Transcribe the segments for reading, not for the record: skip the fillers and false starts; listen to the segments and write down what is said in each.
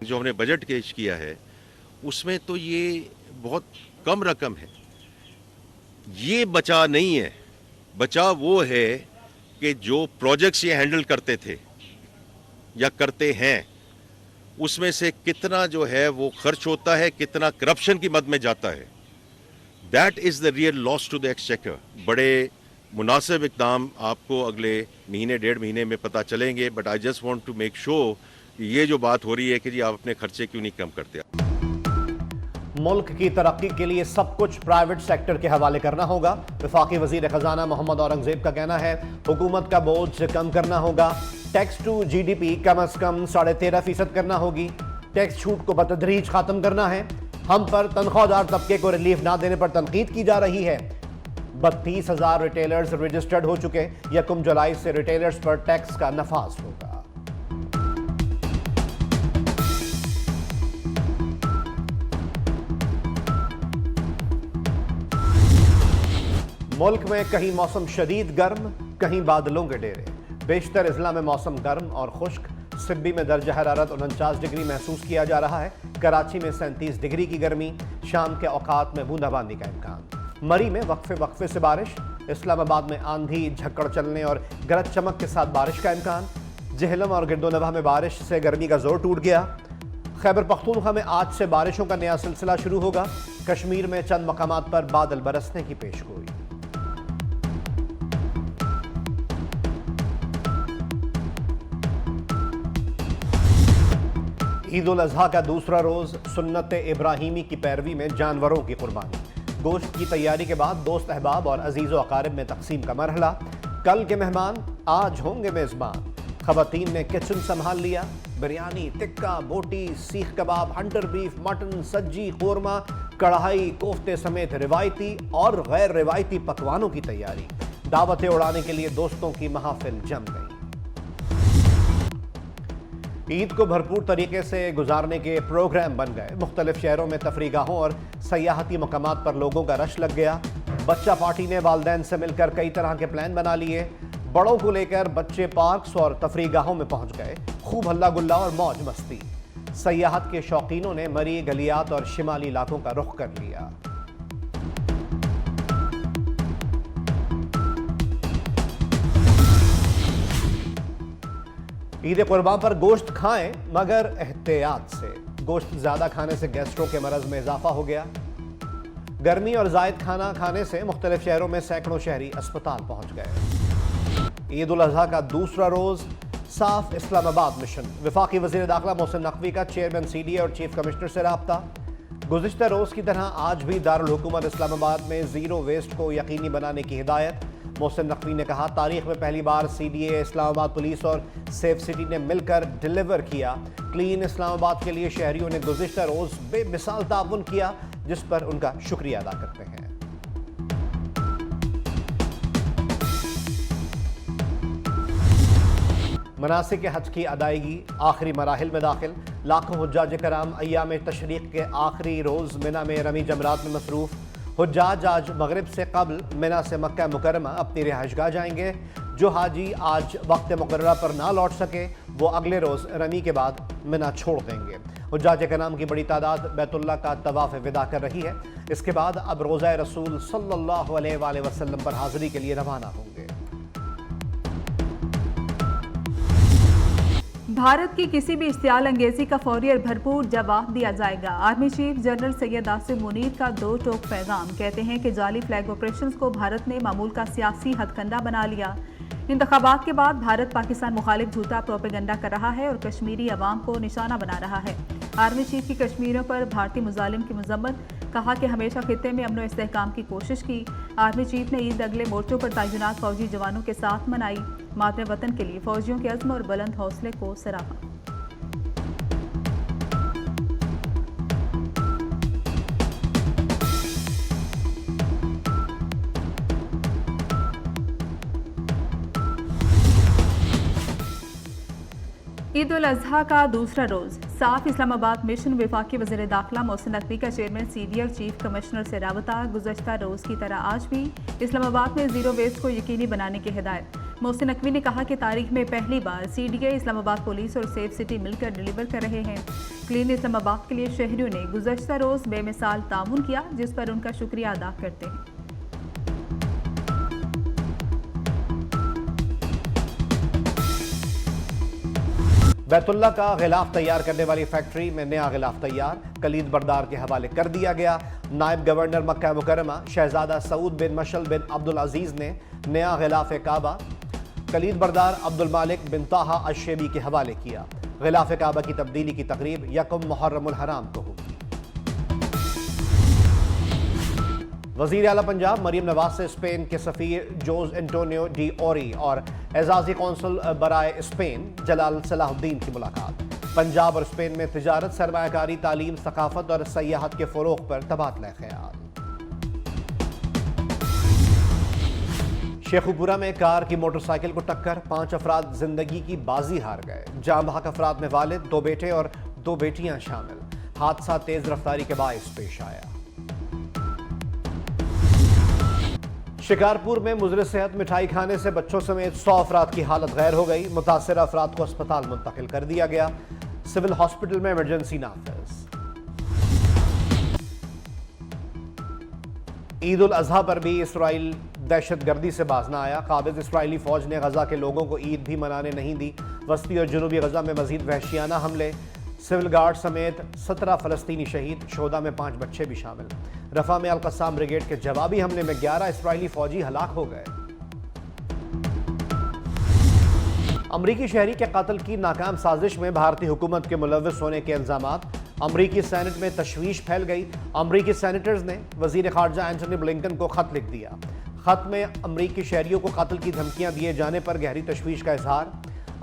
جو ہم نے بجٹ پیش کیا ہے اس میں تو یہ بہت کم رقم ہے. یہ بچا نہیں ہے. بچا وہ ہے کہ جو پروجیکٹس یہ ہینڈل کرتے تھے یا کرتے ہیں اس میں سے کتنا جو ہے وہ خرچ ہوتا ہے, کتنا کرپشن کی مد میں جاتا ہے. That is the real loss to the exchequer. بڑے مناسب اقدام آپ کو اگلے مہینے ڈیڑھ مہینے میں پتہ چلیں گے, but I just want to make sure کہ یہ جو بات ہو رہی ہے کہ جی آپ اپنے خرچے کیوں نہیں کم کرتے. ملک کی ترقی کے لیے سب کچھ پرائیویٹ سیکٹر کے حوالے کرنا ہوگا. وفاقی وزیر خزانہ محمد اورنگزیب کا کہنا ہے حکومت کا بوجھ کم کرنا ہوگا. Tax to G D P کم از کم 13.5% کرنا ہوگی. ٹیکس چھوٹ کو بتدریج ختم کرنا ہے. ہم پر تنخواہ دار طبقے کو ریلیف نہ دینے پر تنقید کی جا رہی ہے. 32,000 ریٹیلرز رجسٹرڈ ہو چکے. 1 جولائی سے ریٹیلرز پر ٹیکس کا نفاذ ہوگا. ملک میں کہیں موسم شدید گرم, کہیں بادلوں کے ڈیرے. بیشتر اضلاع میں موسم گرم اور خشک. سبی میں درجہ حرارت 49 ڈگری محسوس کیا جا رہا ہے. کراچی میں 37 ڈگری کی گرمی. شام کے اوقات میں بوندا باندی کا امکان. مری میں وقفے سے بارش. اسلام آباد میں آندھی جھکڑ چلنے اور گرج چمک کے ساتھ بارش کا امکان. جہلم اور گرد و نواح میں بارش سے گرمی کا زور ٹوٹ گیا. خیبر پختونخوا میں آج سے بارشوں کا نیا سلسلہ شروع ہوگا. کشمیر میں چند مقامات پر بادل برسنے کی پیشگوئی. عید الاضحیٰ کا دوسرا روز سنت ابراہیمی کی پیروی میں جانوروں کی قربانی. گوشت کی تیاری کے بعد دوست احباب اور عزیز و اقارب میں تقسیم کا مرحلہ. کل کے مہمان آج ہوں گے میزبان. خواتین نے کچن سنبھال لیا. بریانی, ٹکا, بوٹی, seekh kebab, Hunter beef, mutton, سجی, قورمہ, کڑھائی, کوفتے سمیت روایتی اور غیر روایتی پکوانوں کی تیاری. دعوتیں اڑانے کے لیے دوستوں کی محافل جم گئی. عید کو بھرپور طریقے سے گزارنے کے پروگرام بن گئے. مختلف شہروں میں تفریح گاہوں اور سیاحتی مقامات پر لوگوں کا رش لگ گیا. بچہ پارٹی نے والدین سے مل کر کئی طرح کے پلان بنا لیے. بڑوں کو لے کر بچے پارکس اور تفریح گاہوں میں پہنچ گئے. خوب ہلا گلا اور موج مستی. سیاحت کے شوقینوں نے مری, گلیات اور شمالی علاقوں کا رخ کر لیا. عید قربان پر گوشت کھائیں مگر احتیاط سے. گوشت زیادہ کھانے سے گیسٹرو کے مرض میں اضافہ ہو گیا. گرمی اور زائد کھانا کھانے سے مختلف شہروں میں سینکڑوں شہری اسپتال پہنچ گئے. عید الاضحیٰ کا دوسرا روز صاف اسلام آباد مشن. وفاقی وزیر داخلہ محسن نقوی کا چیئرمین سی ڈی اے اور چیف کمشنر سے رابطہ. گزشتہ روز کی طرح آج بھی دارالحکومت اسلام آباد میں زیرو ویسٹ کو یقینی بنانے کی ہدایت. محسن نقوی نے کہا تاریخ میں پہلی بار سی ڈی اے, اسلام آباد پولیس اور سیف سٹی نے مل کر ڈیلیور کیا. کلین اسلام آباد کے لیے شہریوں نے گزشتہ روز بے مثال تعاون کیا, جس پر ان کا شکریہ ادا کرتے ہیں. مناسک حج کی ادائیگی آخری مراحل میں داخل. لاکھوں حجاج کرام ایام تشریق کے آخری روز منا میں رمی جمرات میں مصروف. حجاج آج مغرب سے قبل منا سے مکہ مکرمہ اپنی رہائش گاہ جائیں گے. جو حاجی آج وقت مقررہ پر نہ لوٹ سکے وہ اگلے روز رمی کے بعد منا چھوڑ دیں گے. حجاج کرام کی بڑی تعداد بیت اللہ کا طواف وداع کر رہی ہے. اس کے بعد اب روضہ رسول صلی اللہ علیہ وآلہ وسلم پر حاضری کے لیے روانہ ہوں گے. بھارت کی کسی بھی اشتعال انگیزی کا فوری اور بھرپور جواب دیا جائے گا. آرمی چیف جنرل سید آصم منیر کا 2 ٹوک پیغام. کہتے ہیں کہ جعلی فلیگ آپریشنز کو بھارت نے معمول کا سیاسی ہتھ کنڈہ بنا لیا. انتخابات کے بعد بھارت پاکستان مخالف جھوٹا پروپیگنڈا کر رہا ہے اور کشمیری عوام کو نشانہ بنا رہا ہے. آرمی چیف کی کشمیریوں پر بھارتی مظالم کی مذمت. کہا کہ ہمیشہ خطے میں امن و استحکام کی کوشش کی. آرمی چیف نے عید اگلے مورچوں پر تعینات فوجی جوانوں کے ساتھ منائی. مادر وطن کے لیے فوجیوں کے عزم اور بلند حوصلے کو سراہا. عید الاضحیٰ کا دوسرا روز صاف اسلام آباد مشن. وفاقی وزیر داخلہ محسن نقوی کا چیئرمین سی ڈی اور چیف کمشنر سے رابطہ. گزشتہ روز کی طرح آج بھی اسلام آباد میں زیرو ویسٹ کو یقینی بنانے کی ہدایت. محسن نقوی نے کہا کہ تاریخ میں پہلی بار CDA اسلام آباد پولیس اور سیف سٹی مل کر ڈیلیور کر رہے ہیں۔ کلین اسلام آباد کے لیے شہریوں نے گزشتہ روز بے مثال تعاون کیا، جس پر ان کا شکریہ ادا کرتے ہیں۔ بیت اللہ کا غلاف تیار کرنے والی فیکٹری میں نیا غلاف تیار، کلید بردار کے حوالے کر دیا گیا۔ نائب گورنر مکہ مکرمہ شہزادہ سعود بن مشل بن عبدالعزیز نے نیا غلاف کعبہ کلید بردار عبدالمالک بن طاہا الشیبی کے حوالے کیا۔ غلاف کعبہ کی تبدیلی کی تقریب 1 محرم الحرام کو ہوگی۔ وزیر اعلیٰ پنجاب مریم نواز سے اسپین کے سفیر جوز انٹونیو ڈی اوری اور اعزازی قونصل برائے اسپین جلال صلاح الدین کی ملاقات۔ پنجاب اور اسپین میں تجارت، سرمایہ کاری، تعلیم، ثقافت اور سیاحت کے فروغ پر تبادلہ خیال۔ شیخوپورہ میں کار کی موٹر سائیکل کو ٹکر، 5 افراد زندگی کی بازی ہار گئے۔ جاں بحق افراد میں والد، 2 بیٹے اور 2 بیٹیاں شامل۔ حادثہ تیز رفتاری کے باعث پیش آیا۔ شکارپور میں مضر صحت مٹھائی کھانے سے بچوں سمیت 100 افراد کی حالت غیر ہو گئی۔ متاثرہ افراد کو اسپتال منتقل کر دیا گیا۔ سول ہاسپٹل میں ایمرجنسی نافذ۔ عید الاضحیٰ پر بھی اسرائیل دہشت گردی سے باز نہ آیا۔ قابض اسرائیلی فوج نے غزہ کے لوگوں کو عید بھی منانے نہیں دی۔ وسطی اور جنوبی غزہ میں مزید وحشیانہ حملے، سول گارڈ سمیت 17 فلسطینی شہید، شہداء میں 5 بچے بھی شامل۔ رفح میں القصام بریگیڈ کے جوابی حملے میں 11 اسرائیلی فوجی ہلاک ہو گئے۔ امریکی شہری کے قتل کی ناکام سازش میں بھارتی حکومت کے ملوث ہونے کے الزامات۔ امریکی سینٹ میں تشویش پھیل گئی۔ امریکی سینیٹرز نے وزیر خارجہ اینٹونی بلنکن کو خط لکھ دیا۔ خط میں امریکی شہریوں کو قتل کی دھمکیاں دیے جانے پر گہری تشویش کا اظہار۔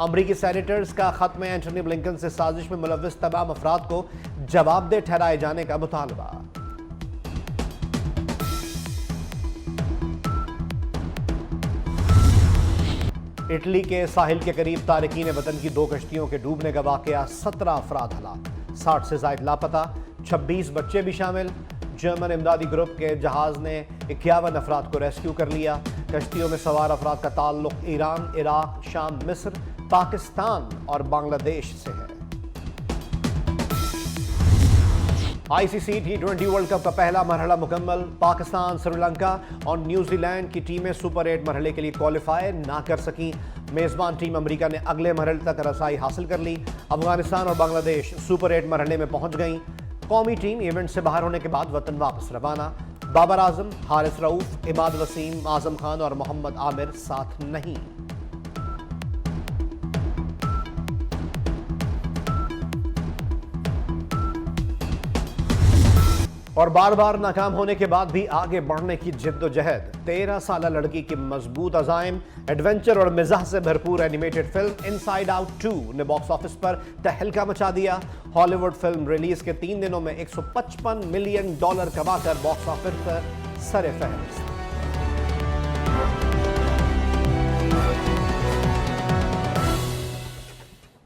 امریکی سینیٹرز کا خط میں اینٹونی بلنکن سے سازش میں ملوث تمام افراد کو جواب دہ ٹھہرائے جانے کا مطالبہ۔ اٹلی کے ساحل کے قریب تارکین وطن کی 2 کشتیوں کے ڈوبنے کا واقعہ، 17 افراد ہلاک، 60 سے زائد لاپتہ، 26 بچے بھی شامل۔ جرمن امدادی گروپ کے جہاز نے 51 افراد کو ریسکیو کر لیا۔ کشتیوں میں سوار افراد کا تعلق ایران، عراق، شام، مصر، پاکستان اور بنگلہ دیش سے ہے۔ ICC T20 ورلڈ کپ کا پہلا مرحلہ مکمل۔ پاکستان، سری لنکا اور نیوزی لینڈ کی ٹیمیں سپر 8 مرحلے کے لیے کوالیفائی نہ کر سکیں۔ میزبان ٹیم امریکہ نے اگلے مرحلے تک رسائی حاصل کر لی۔ افغانستان اور بنگلہ دیش سپر 8 مرحلے میں پہنچ گئیں۔ قومی ٹیم ایونٹ سے باہر ہونے کے بعد وطن واپس روانہ۔ بابر اعظم، حارث رؤوف، عماد وسیم، اعظم خان اور محمد عامر ساتھ نہیں۔ اور بار بار ناکام ہونے کے بعد بھی آگے بڑھنے کی جد و جہد۔ 13 سالہ لڑکی کی مضبوط عزائم، ایڈونچر اور مزاح سے بھرپور اینیمیٹڈ فلم انسائیڈ آؤٹ 2 نے باکس آفس پر تہلکہ مچا دیا۔ ہالی ووڈ فلم ریلیز کے 3 دنوں میں $155 ملین کما کر باکس آفس پر سر فہرست۔